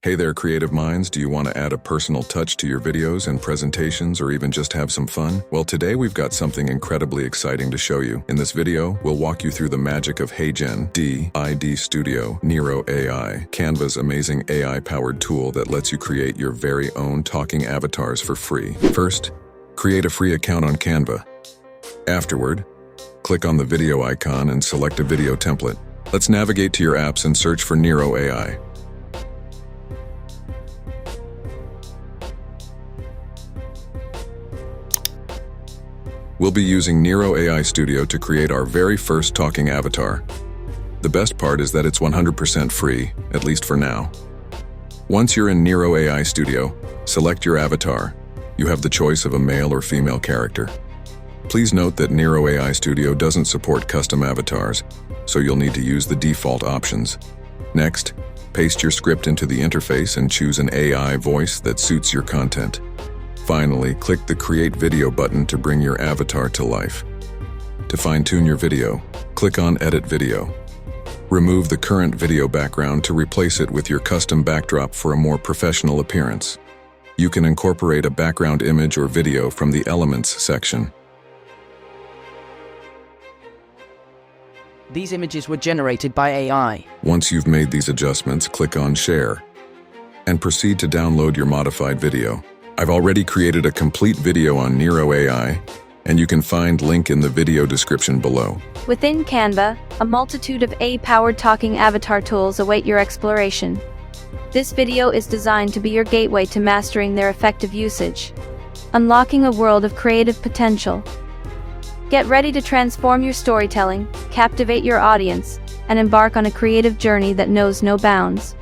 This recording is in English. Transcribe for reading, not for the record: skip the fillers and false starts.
Hey there, creative minds. Do you want to add a personal touch to your videos and presentations, or even just have some fun? Well, today we've got something incredibly exciting to show you. In this video, we'll walk you through the magic of HeyGen D Studio Nero AI, Canva's amazing AI-powered tool that lets you create your very own talking avatars for free. First, create a free account on Canva. Afterward, click on the video icon and select a video template. Let's navigate to your apps and search for Nero AI. We'll be using Nero AI Studio to create our very first talking avatar. The best part is that it's 100% free, at least for now. Once you're in Nero AI Studio, select your avatar. You have the choice of a male or female character. Please note that Nero AI Studio doesn't support custom avatars, so you'll need to use the default options. Next, paste your script into the interface and choose an AI voice that suits your content. Finally, click the Create Video button to bring your avatar to life. To fine-tune your video, click on Edit Video. Remove the current video background to replace it with your custom backdrop for a more professional appearance. You can incorporate a background image or video from the Elements section. These images were generated by AI. Once you've made these adjustments, click on Share and proceed to download your modified video. I've already created a complete video on Nero AI, and you can find link in the video description below. Within Canva, a multitude of AI-powered talking avatar tools await your exploration. This video is designed to be your gateway to mastering their effective usage, unlocking a world of creative potential. Get ready to transform your storytelling, captivate your audience, and embark on a creative journey that knows no bounds.